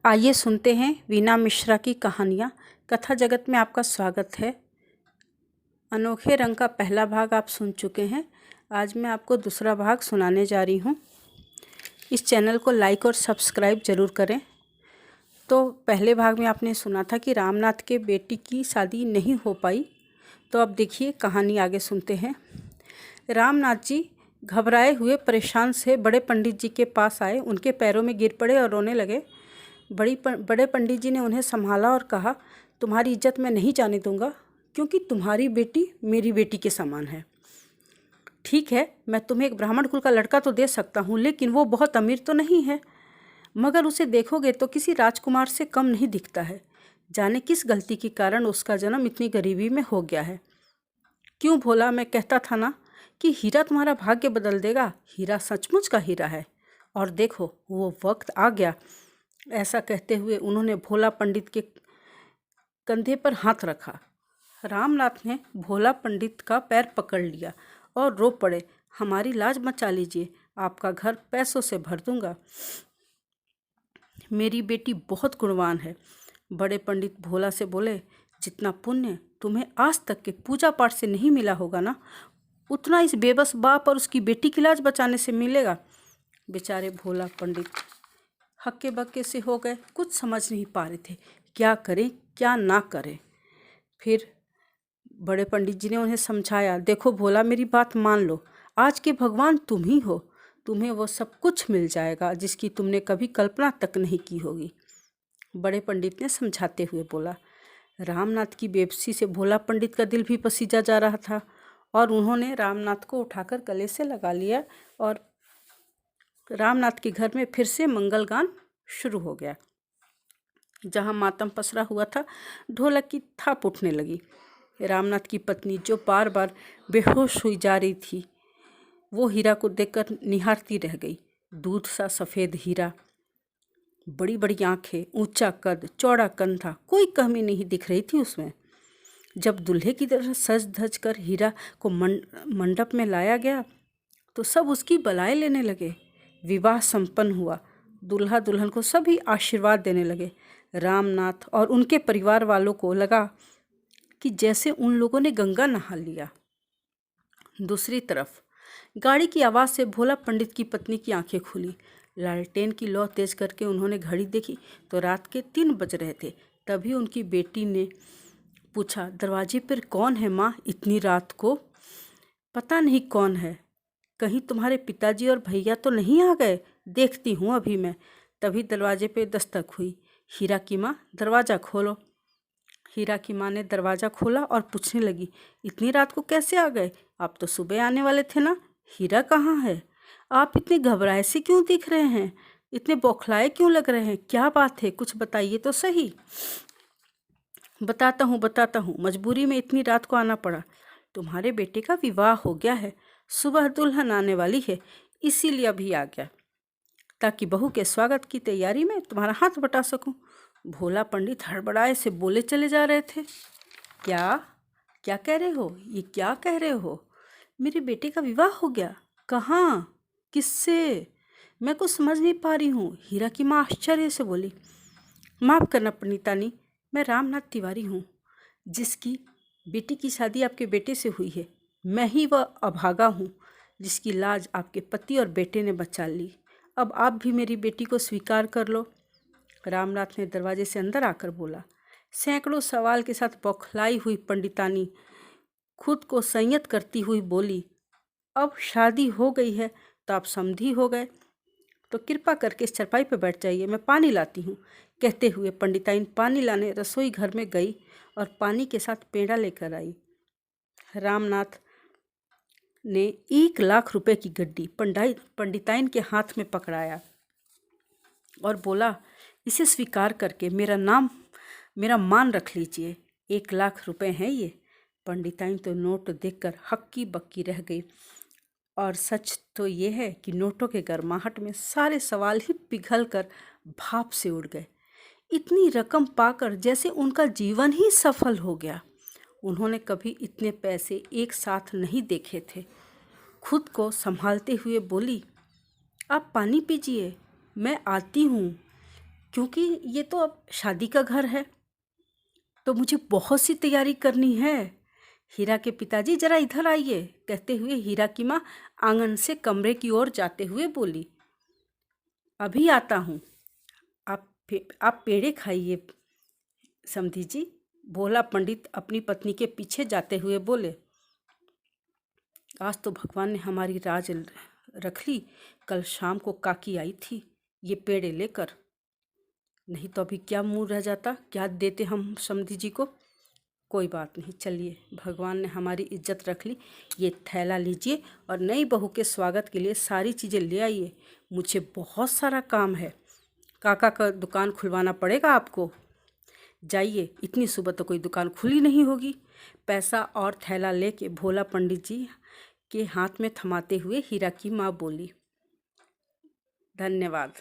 आइए सुनते हैं वीना मिश्रा की कहानियाँ। कथा जगत में आपका स्वागत है। अनोखे रंग का पहला भाग आप सुन चुके हैं। आज मैं आपको दूसरा भाग सुनाने जा रही हूँ। इस चैनल को लाइक और सब्सक्राइब ज़रूर करें। तो पहले भाग में आपने सुना था कि रामनाथ के बेटी की शादी नहीं हो पाई। तो अब देखिए कहानी आगे सुनते हैं। रामनाथ जी घबराए हुए परेशान से बड़े पंडित जी के पास आए। उनके पैरों में गिर पड़े और रोने लगे। बड़े पंडित जी ने उन्हें संभाला और कहा, तुम्हारी इज्जत मैं नहीं जाने दूंगा, क्योंकि तुम्हारी बेटी मेरी बेटी के समान है। ठीक है, मैं तुम्हें एक ब्राह्मण कुल का लड़का तो दे सकता हूँ, लेकिन वो बहुत अमीर तो नहीं है। मगर उसे देखोगे तो किसी राजकुमार से कम नहीं दिखता है। जाने किस गलती के कारण उसका जन्म इतनी गरीबी में हो गया है। क्यों भोला, मैं कहता था ना कि हीरा तुम्हारा भाग्य बदल देगा। हीरा सचमुच का हीरा है, और देखो वो वक्त आ गया। ऐसा कहते हुए उन्होंने भोला पंडित के कंधे पर हाथ रखा। रामनाथ ने भोला पंडित का पैर पकड़ लिया और रो पड़े, हमारी लाज बचा लीजिए, आपका घर पैसों से भर दूंगा। मेरी बेटी बहुत गुणवान है। बड़े पंडित भोला से बोले, जितना पुण्य तुम्हें आज तक के पूजा पाठ से नहीं मिला होगा ना, उतना इस बेबस बाप और उसकी बेटी की लाज बचाने से मिलेगा। बेचारे भोला पंडित हक्के बक्के से हो गए, कुछ समझ नहीं पा रहे थे क्या करें क्या ना करें। फिर बड़े पंडित जी ने उन्हें समझाया, देखो भोला, मेरी बात मान लो, आज के भगवान तुम ही हो। तुम्हें वो सब कुछ मिल जाएगा जिसकी तुमने कभी कल्पना तक नहीं की होगी। बड़े पंडित ने समझाते हुए बोला। रामनाथ की बेबसी से भोला पंडित का दिल भी पसीजा जा रहा था, और उन्होंने रामनाथ को उठाकर गले से लगा लिया और रामनाथ के घर में फिर से मंगल गान शुरू हो गया। जहाँ मातम पसरा हुआ था, ढोलक की थाप उठने लगी। रामनाथ की पत्नी, जो बार बार बेहोश हुई जा रही थी, वो हीरा को देखकर निहारती रह गई। दूध सा सफ़ेद हीरा, बड़ी बड़ी आंखें, ऊंचा कद, चौड़ा कंधा, कोई कमी नहीं दिख रही थी उसमें। जब दूल्हे की तरह सज धज कर हीरा को मंडप में लाया गया तो सब उसकी बलाएं लेने लगे। विवाह संपन्न हुआ। दूल्हा दुल्हन को सभी आशीर्वाद देने लगे। रामनाथ और उनके परिवार वालों को लगा कि जैसे उन लोगों ने गंगा नहा लिया। दूसरी तरफ गाड़ी की आवाज़ से भोला पंडित की पत्नी की आंखें खुली। लालटेन की लौ तेज करके उन्होंने घड़ी देखी तो रात के 3 बज रहे थे। तभी उनकी बेटी ने पूछा, दरवाजे पर कौन है माँ इतनी रात को? पता नहीं कौन है, कहीं तुम्हारे पिताजी और भैया तो नहीं आ गए, देखती हूँ अभी मैं। तभी दरवाजे पे दस्तक हुई। हीरा की माँ, दरवाज़ा खोलो। हीरा की माँ ने दरवाज़ा खोला और पूछने लगी, इतनी रात को कैसे आ गए? आप तो सुबह आने वाले थे ना। हीरा कहाँ है? आप इतने घबराए से क्यों दिख रहे हैं? इतने बौखलाए क्यों लग रहे हैं? क्या बात है, कुछ बताइए तो सही। बताता हूँ, मजबूरी में इतनी रात को आना पड़ा। तुम्हारे बेटे का विवाह हो गया है, सुबह दुल्हन आने वाली है, इसीलिए अभी आ गया, ताकि बहू के स्वागत की तैयारी में तुम्हारा हाथ बटा सकूं। भोला पंडित हड़बड़ाए से बोले चले जा रहे थे। क्या क्या कह रहे हो? ये क्या कह रहे हो? मेरे बेटे का विवाह हो गया? कहाँ? किससे? मैं कुछ समझ नहीं पा रही हूँ। हीरा की माँ आश्चर्य से बोली। माफ़ करना पंडितानी, मैं रामनाथ तिवारी हूँ, जिसकी बेटी की शादी आपके बेटे से हुई है। मैं ही वह अभागा हूँ जिसकी लाज आपके पति और बेटे ने बचा ली। अब आप भी मेरी बेटी को स्वीकार कर लो। रामनाथ ने दरवाजे से अंदर आकर बोला। सैकड़ों सवाल के साथ बौखलाई हुई पंडितानी खुद को संयत करती हुई बोली, अब शादी हो गई है तो आप समधी हो गए, तो कृपा करके इस चरपाई पर बैठ जाइए, मैं पानी लाती हूँ। कहते हुए पंडिताइन पानी लाने रसोई घर में गई और पानी के साथ पेड़ा लेकर आई। रामनाथ ने 1 लाख रुपए की गड्डी पंडिताइन के हाथ में पकड़ाया और बोला, इसे स्वीकार करके मेरा मान रख लीजिए। 1 लाख रुपए हैं ये। पंडिताइन तो नोट देखकर हक्की बक्की रह गई, और सच तो ये है कि नोटों के गर्माहट में सारे सवाल ही पिघल कर भाप से उड़ गए। इतनी रकम पाकर जैसे उनका जीवन ही सफल हो गया। उन्होंने कभी इतने पैसे एक साथ नहीं देखे थे। खुद को संभालते हुए बोली, आप पानी पीजिए, मैं आती हूँ। क्योंकि ये तो अब शादी का घर है, तो मुझे बहुत सी तैयारी करनी है। हीरा के पिताजी जरा इधर आइए, कहते हुए हीरा की माँ आंगन से कमरे की ओर जाते हुए बोली। अभी आता हूँ, आप पेड़े खाइए समधी जी। भोला पंडित अपनी पत्नी के पीछे जाते हुए बोले। आज तो भगवान ने हमारी राज रख ली। कल शाम को काकी आई थी ये पेड़े लेकर, नहीं तो अभी क्या मुंह रह जाता, क्या देते हम समधी जी को। कोई बात नहीं, चलिए, भगवान ने हमारी इज्जत रख ली। ये थैला लीजिए और नई बहू के स्वागत के लिए सारी चीज़ें ले आइए। मुझे बहुत सारा काम है, काका का दुकान खुलवाना पड़ेगा आपको। जाइए, इतनी सुबह तो कोई दुकान खुली नहीं होगी। पैसा और थैला लेके भोला पंडित जी के हाथ में थमाते हुए हीरा की माँ बोली। धन्यवाद।